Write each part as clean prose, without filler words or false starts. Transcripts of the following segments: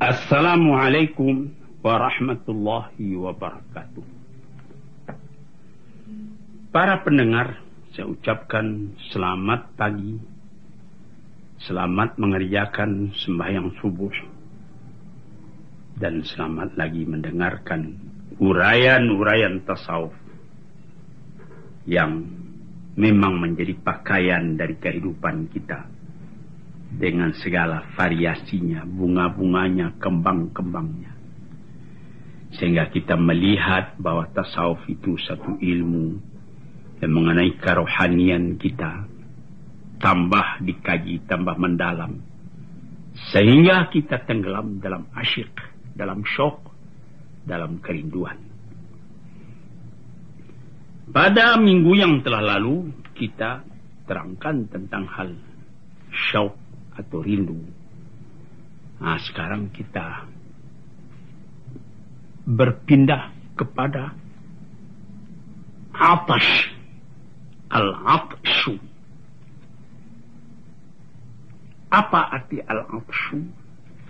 Assalamualaikum warahmatullahi wabarakatuh. Para pendengar, saya ucapkan selamat pagi, selamat mengerjakan sembahyang subuh, dan selamat lagi mendengarkan uraian-uraian tasawuf yang memang menjadi pakaian dari kehidupan kita, dengan segala variasinya, bunga-bunganya, kembang-kembangnya. Sehingga kita melihat bahwa tasawuf itu satu ilmu yang mengenai kerohanian kita, tambah dikaji, tambah mendalam, sehingga kita tenggelam dalam asyik, dalam syok, dalam kerinduan. Pada minggu yang telah lalu, kita terangkan tentang hal syok atau rindu. Nah, sekarang kita berpindah kepada atash, al-atshu. Apa arti al-atshu?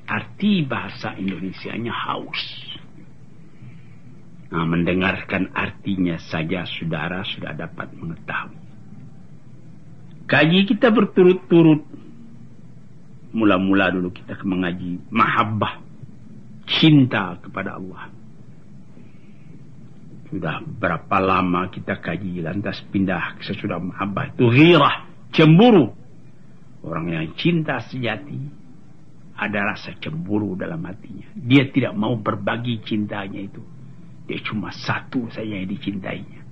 Arti bahasa Indonesianya haus. Nah, mendengarkan artinya saja saudara sudah dapat mengetahui. Kaji kita berturut-turut. Mula-mula dulu kita mengaji mahabbah, cinta kepada Allah. Sudah berapa lama kita kaji, lantas pindah sesudah mahabbah itu ghirah, cemburu. Orang yang cinta sejati ada rasa cemburu dalam hatinya. Dia tidak mau berbagi cintanya itu. Dia cuma satu saja yang dicintainya.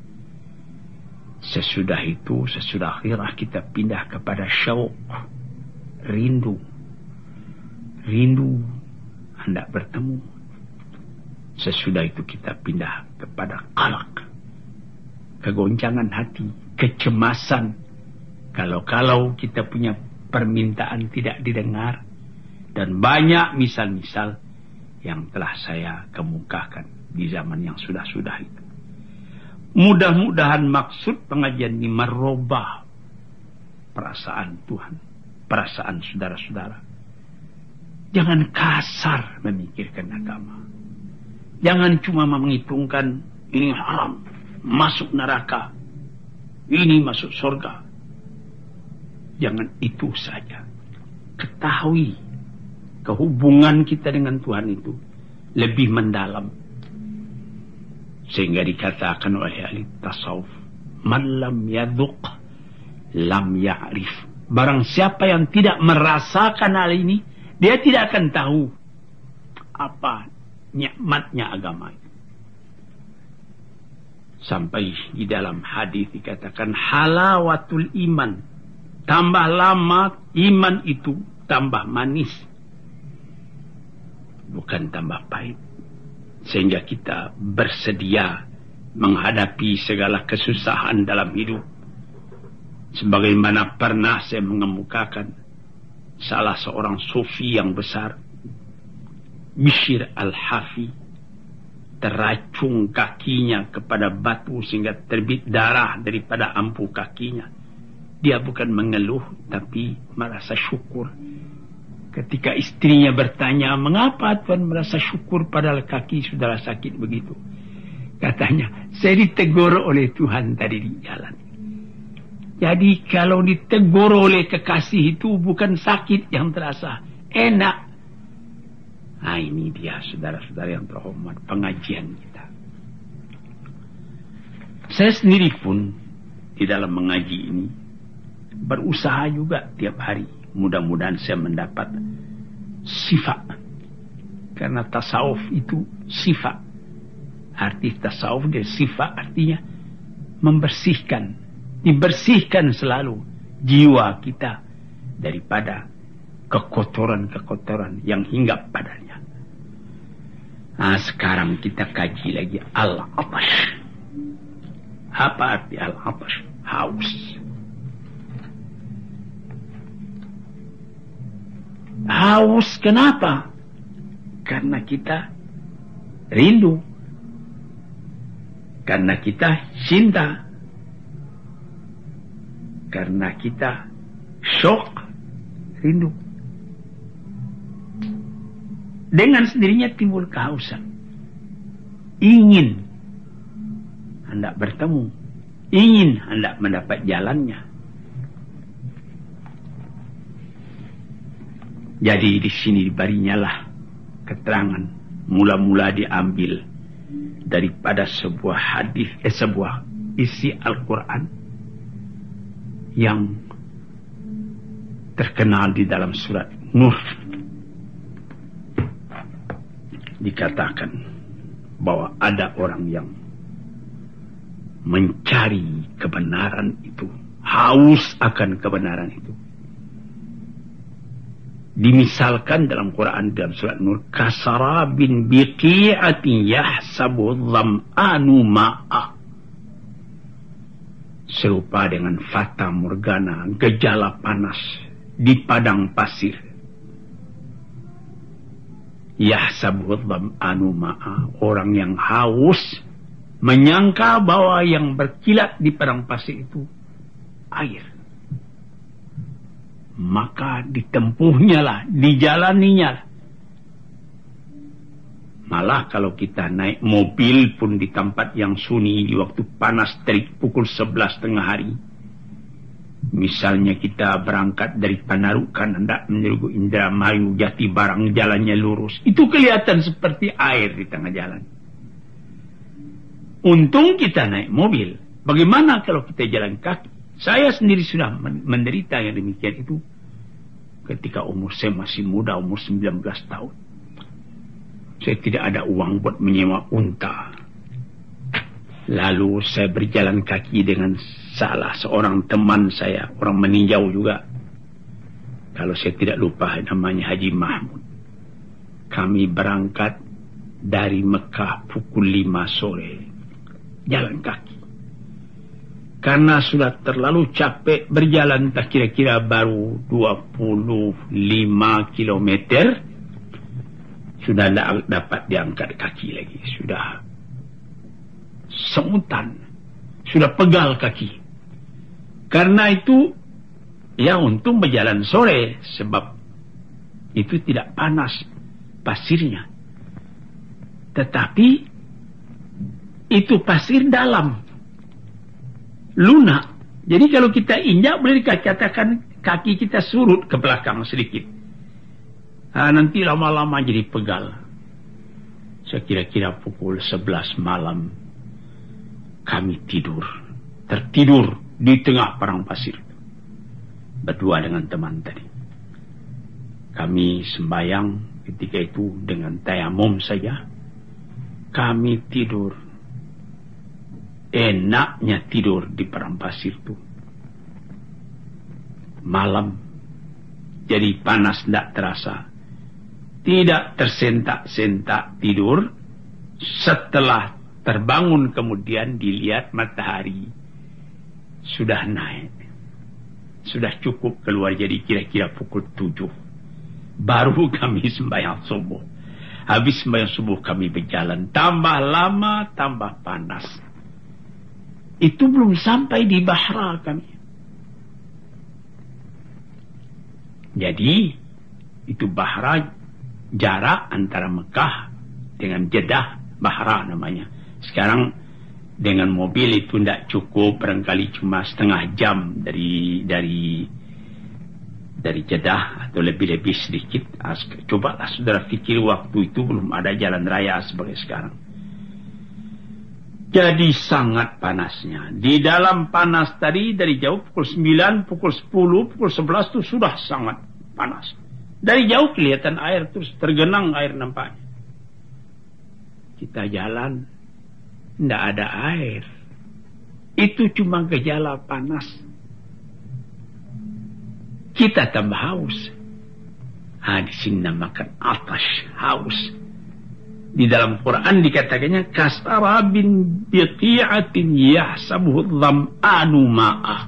Sesudah itu, sesudah ghirah, kita pindah kepada syauq, rindu. Rindu hendak bertemu. Sesudah itu kita pindah kepada qalaq, kegoncangan hati, kecemasan kalau kita punya permintaan tidak didengar, dan banyak misal-misal yang telah saya kemukakan di zaman yang sudah-sudah itu. Mudah-mudahan maksud pengajian ini merubah perasaan Tuhan, perasaan saudara-saudara. Jangan kasar memikirkan agama. Jangan cuma menghitungkan ini haram, masuk neraka, ini masuk surga. Jangan itu saja. Ketahui kehubungan kita dengan Tuhan itu lebih mendalam. Sehingga dikatakan oleh ahli tasawuf, man lam yadhuq lam ya'rif. Barang siapa yang tidak merasakan hal ini, dia tidak akan tahu apa nikmatnya agama itu. Sampai di dalam hadis dikatakan halawatul iman. Tambah lama iman itu tambah manis, bukan tambah pahit. Sehingga kita bersedia menghadapi segala kesusahan dalam hidup. Sebagaimana pernah saya mengemukakan salah seorang sufi yang besar, Bishr al-Hafi, teracung kakinya kepada batu sehingga terbit darah daripada ampuh kakinya. Dia bukan mengeluh, tapi merasa syukur. Ketika istrinya bertanya, mengapa Tuhan merasa syukur padahal kaki sudah sakit begitu? Katanya, saya ditegur oleh Tuhan tadi di jalan. Jadi kalau ditegur oleh kekasih itu bukan sakit yang terasa, enak. Nah, ini dia saudara-saudara yang terhormat, pengajian kita. Saya sendiri pun di dalam mengaji ini berusaha juga tiap hari. Mudah-mudahan saya mendapat sifat. Karena tasawuf itu sifat. Arti tasawuf dia sifat, artinya membersihkan. Dibersihkan selalu jiwa kita daripada kekotoran-kekotoran yang hinggap padanya. Nah, sekarang kita kaji lagi al-atash. Apa arti al-atash? Haus. haus. Kenapa? Karena kita rindu. Karena kita cinta. Karena kita syok, rindu. Dengan sendirinya timbul kehausan. Ingin hendak bertemu. Ingin hendak mendapat jalannya. Jadi di sini barinyalah keterangan mula-mula diambil daripada sebuah hadis, sebuah isi Al-Quran yang terkenal di dalam surat Nur. Dikatakan bahwa ada orang yang mencari kebenaran itu, haus akan kebenaran itu. Dimisalkan dalam Quran dalam surat Nur, kasarabin biqi'atin yahsabu dham'anu ma'a. Serupa dengan fata morgana, gejala panas di padang pasir. Yahsabu dham'anu ma'a. Orang yang haus menyangka bahwa yang berkilat di padang pasir itu air. Maka ditempuhnya lah, dijalaninya lah. Malah kalau kita naik mobil pun di tempat yang sunyi di waktu panas terik pukul 11 tengah hari. Misalnya kita berangkat dari Panarukan hendak menuju Indramayu, Jati Barang, jalannya lurus. Itu kelihatan seperti air di tengah jalan. Untung kita naik mobil. Bagaimana kalau kita jalan kaki? Saya sendiri sudah menderita yang demikian itu ketika umur saya masih muda, umur 19 tahun. Saya tidak ada uang buat menyewa unta. Lalu saya berjalan kaki dengan salah seorang teman saya, orang meninjau juga. Kalau saya tidak lupa namanya Haji Mahmud. Kami berangkat dari Mekah pukul 5 sore. Jalan kaki. Karena sudah terlalu capek berjalan, tak kira-kira baru 25 kilometer. Sudah tidak dapat diangkat kaki lagi. Sudah semutan. Sudah pegal kaki. Karena itu, ya untung berjalan sore. Sebab itu tidak panas pasirnya. Tetapi, itu pasir dalam. Lunak. Jadi kalau kita injak boleh dikatakan kaki kita surut ke belakang sedikit. Nanti lama-lama jadi pegal. Saya kira-kira pukul 11 malam kami tidur. Tertidur di tengah padang pasir. Berdua dengan teman tadi. Kami sembahyang ketika itu dengan tayamum saja. Kami tidur. Enaknya tidur di padang pasir itu. Malam. Jadi panas tidak terasa. Tidak tersentak-sentak tidur. Setelah terbangun kemudian dilihat matahari. Sudah naik. Sudah cukup keluar, jadi kira-kira pukul 7. Baru kami sembahyang subuh. Habis sembahyang subuh kami berjalan. Tambah lama, tambah panas. Itu belum sampai di Bahra kami. Jadi, itu Bahra jarak antara Mekah dengan Jeddah, Bahra namanya. Sekarang dengan mobil itu tidak cukup, barangkali cuma setengah jam dari Jeddah atau lebih-lebih sedikit. Cobalah saudara fikir waktu itu belum ada jalan raya sebagai sekarang. Jadi sangat panasnya. Di dalam panas tadi dari jauh pukul 9, pukul 10, pukul 11 itu sudah sangat panas. Dari jauh kelihatan air terus tergenang air nampaknya. Kita jalan, tidak ada air. Itu cuma gejala panas. Kita tambah haus. Di sini namakan atash, haus. Di dalam Quran dikatakannya kasarabin biqi'atin yahsabuhu dham'anu ma'ah.